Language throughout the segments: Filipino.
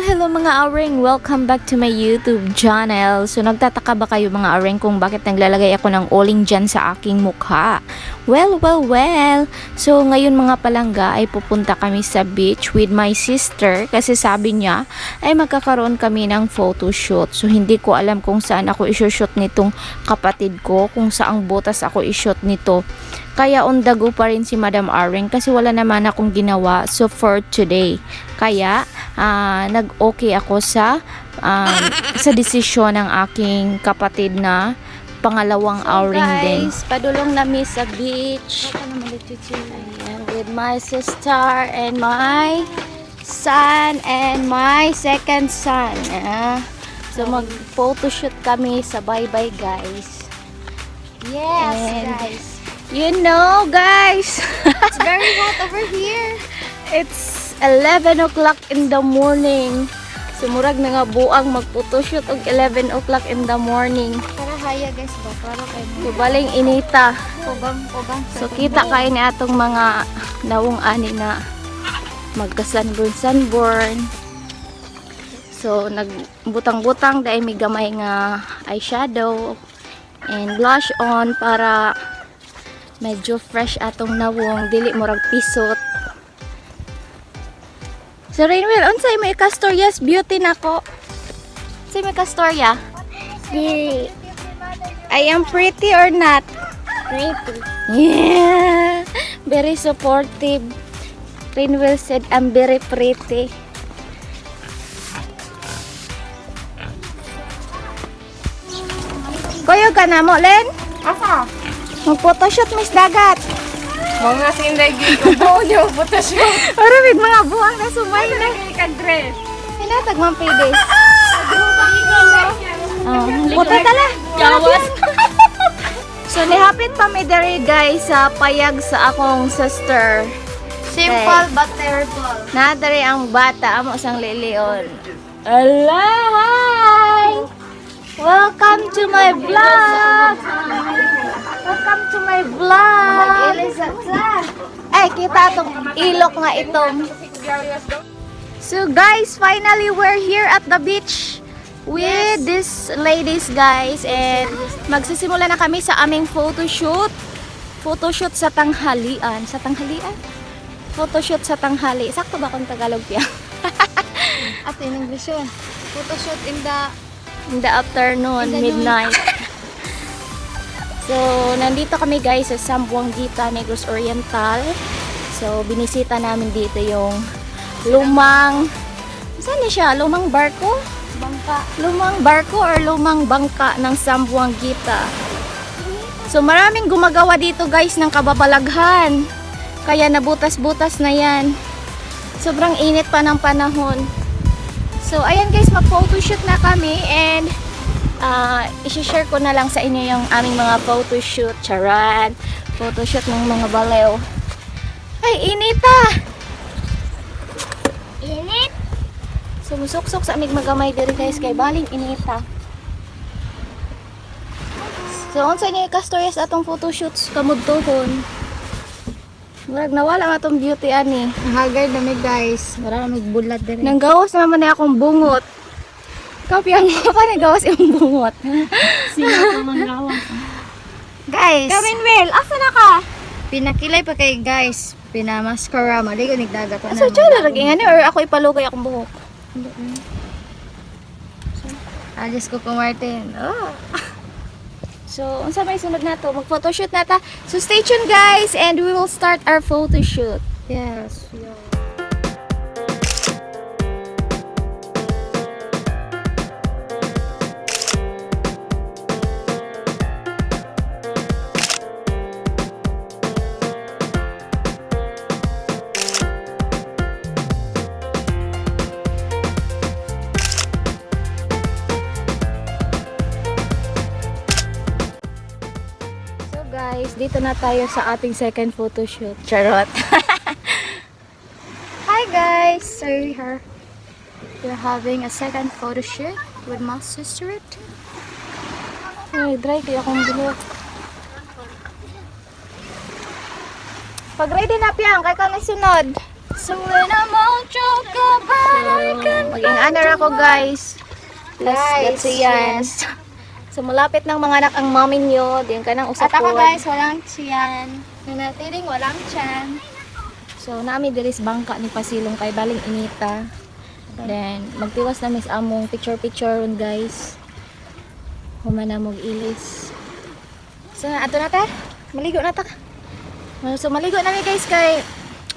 Hello mga awring! Welcome back to my YouTube channel. So nagtataka ba kayo mga awring kung bakit naglalagay ako ng oling dyan sa aking mukha? Well! So ngayon mga palangga ay pupunta kami sa beach with my sister kasi sabi niya ay magkakaroon kami ng photoshoot. So hindi ko alam kung saan ako isushoot nitong kapatid ko, kung saang butas ako ishoot nito. Kaya on the go pa rin si Madam Awring kasi wala naman akong ginawa so for today. Kaya nag-okay ako sa desisyon ng aking kapatid na pangalawang Awring din. Guys, padulong namin sa beach. Ayan, with my sister and my son and my second son. So mag-photoshoot kami sa bye-bye guys. Yes, And guys. you know, guys, It's very hot over here. it's 11 o'clock in the morning. Sumurag na nga buang mag-photoshoot og 11 o'clock in the morning. Para haya guys ba? Para kayo. Subaling inita. Ubang. So kita kayo ni atong mga nawong ani na magka-sunburn. So nagbutang-butang dahil may gamay nga eyeshadow and blush on para medyo fresh atong nawong, dili murag pisot. So Rainwell, unsay may Castoryas beauty nako? Unsay may Castorya? Very I am pretty or not? pretty. Yeah. Very supportive. Rainwell said I'm very pretty. Koyo ka na mo, Len? Asa? Mag-photoshoot, Miss Dagat. Mga sindagi ubo niyo photoshoot. Maraming mga buwang na sumay na. Ka-dress. Hinatag man pides. Puta tala. Gawas. So, nihapit pa mi diri guys sa payag sa akong sister. Simple but terrible. Nadari ang bata amo sang lilion. Hi! Welcome to my vlog. Welcome to my vlog. Ay, kita tong ilok nga itong. So guys, finally we're here at the beach with these ladies guys and magsisimula na kami sa aming photoshoot. Photoshoot sa tanghalian. Sa tanghalian? Photoshoot sa tanghali. Sakto ba kung Tagalog yan? At in English yun. Photoshoot in In the afternoon, In the midnight. So, nandito kami guys sa Zamboanguita, Negros Oriental. So, binisita namin dito yung lumang, saan na siya? Lumang barko? bangka. Lumang barko or lumang bangka ng Zamboanguita. So, maraming gumagawa dito guys ng kababalaghan. Kaya nabutas-butas na yan. Sobrang init pa ng panahon. So, ayan guys, mag-photoshoot na kami and isi-share ko na lang sa inyo yung aming mga photoshoot. Charan! Photoshoot ng mga balew. Ay, inita! Init. Sumusuksok sa aming magamay diri guys kay baling inita. So, unsa niyo Castoryas atong photoshoots kamudtohon? Murag nawala nga tong beauty ani. Haggard na mi guys. Maraming bulat din. Nanggawas naman na akong bungot. Kapiyang mo ka nagawas yung bungot. Sino ka manggawas? Guys. Karinwell, asa na ka? Pinakilay pa kay guys. Pinamascara. Mali ko nagdagat pa Asa dyan na laging or ako ipalugay akong buhok? Alis ko kung Martin. Oh. So, unsa may sunod na to? Mag-photoshoot na ta. So, stay tuned guys and we will start our photoshoot. Yes. So guys, dito na tayo sa ating second photoshoot. Charot. Hi guys. So we're having a second photo shoot with my sister. Ay, dry kaya akong buhok. Pag ready na piyang, kay ka na sunod. So when I'm all choked up, I can Maging honor ako guys. Let's see yan. yes. So malapit ng mga anak ang mommy nyo. Diyan ka nang At ako usapon. guys, walang tiyan. Nanatiling walang tiyan. So nami diris bangka ni Pasilong kay baling inita. Then magtiwas na mis among picture ron guys. Humana mog ilis. So ato na ta. Maligo na ta. So maligo na mi guys kay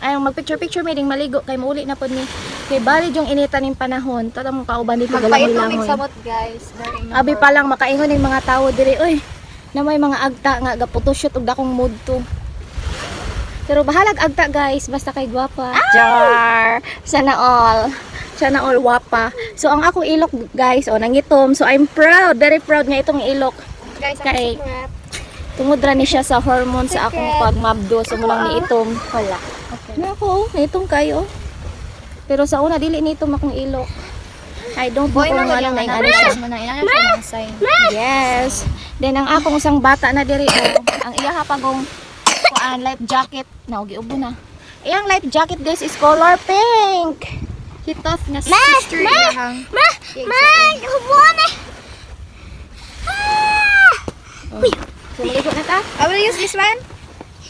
ay magpicture mi ding maligo kay mauli na pod ni kay bali yung inita ning panahon. Tatang kauban dito galang Magpaitumig langoy. samot guys. Abi pa lang makaingon ning mga tawo diri oy. Na may mga agta nga ga-photoshoot og dakong mood to. Pero bahalag agta guys, basta kay gwapa. Jar. Sana all. Sana all wapa. So ang akong ilok guys, nangitom. So I'm proud, very proud nga itong ilok. Guys, ang Kay- secret. Tungod ra ni siya sa hormone sa akong pagmabdo. So mulang niitom. Wala. Okay. Nako, naitong kayo. Pero sa una dili niitom akong ilok. I don't know Boy, kung naman ano yung na ano ano siya. siya. Manang siya ng sign. Yes. Then ang akong isang bata na diri ang iya hapagong kuan life jacket na giubo na. Iyang life jacket guys is color pink. Hitoth na sister niyahang. Hubuan eh. So maligo na ta? I will use this one.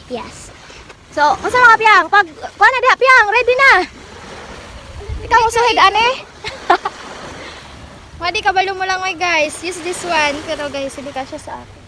Yes. So, unsa mga piyang? Pag kuan na diha piyang, ready na. Ikaw usuhid ane? Wadi kabalo mo lang guys. Use this one. Pero guys, hindi ka siya sa akin.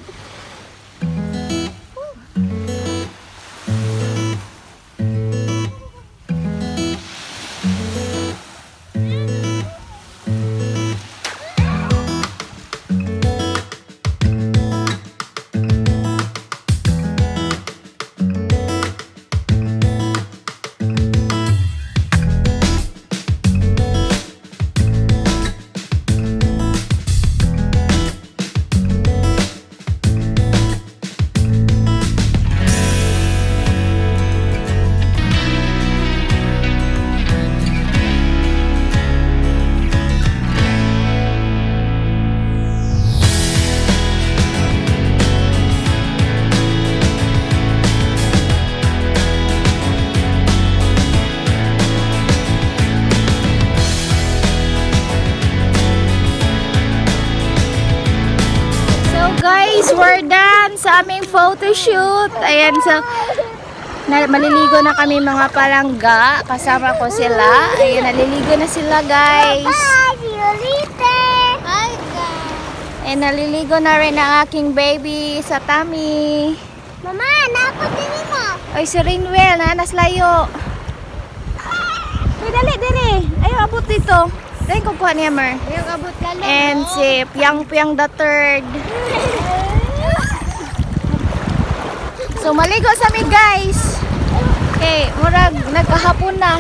Guys, we're done sa aming photo shoot. Ayan, so maliligo na kami mga palangga. Kasama ko sila. Ayan, naliligo na sila guys. Hi guys. And naliligo na rin ang aking baby sa tummy. Mama, napo din mo. Ay, si Rinwell, naslayo. Uy, dali, dali. Ayaw, abot dito. Dali, kukuha niya, Mer. Yung abot ka lang. And si Piang Piang the third. So maligo sa mi guys. Okay, murag nagkahapon na.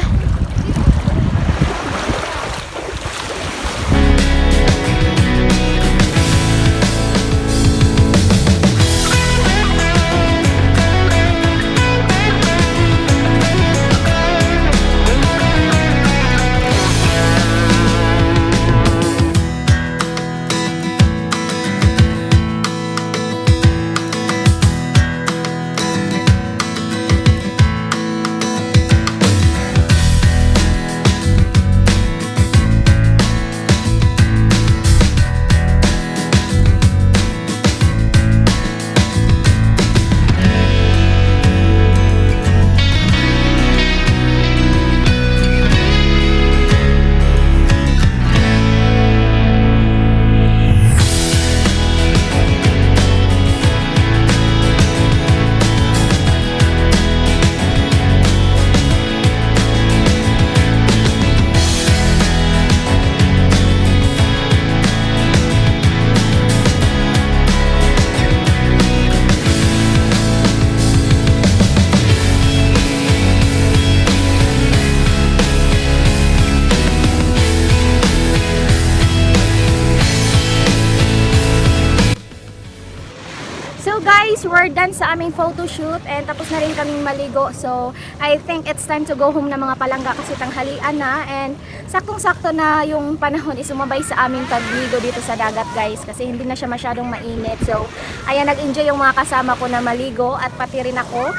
So guys, we're done sa aming photo shoot and tapos na rin kaming maligo. So I think it's time to go home na mga palangga kasi tanghalian na and saktong-sakto na yung panahon is sumabay sa aming pagligo dito sa dagat guys kasi hindi na siya masyadong mainit. So ayan, nag-enjoy yung mga kasama ko na maligo at pati rin ako.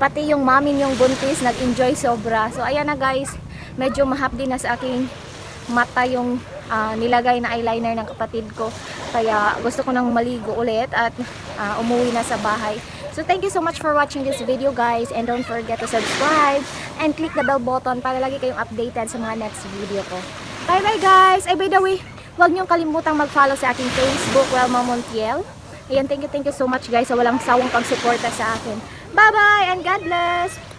Pati yung mami yung buntis, nag-enjoy sobra. So ayan na guys, medyo mahapdi na sa aking mata yung nilagay na eyeliner ng kapatid ko. Kaya gusto ko nang maligo ulit at umuwi na sa bahay. So thank you so much for watching this video guys, and don't forget to subscribe and click the bell button para lagi kayong updated sa mga next video ko. Bye bye guys! Ay by the way, huwag niyong kalimutang mag-follow sa aking Facebook, Welma Montiel. Ayan, thank you so much guys sa walang sawang pagsuporta sa akin. Bye bye and God bless!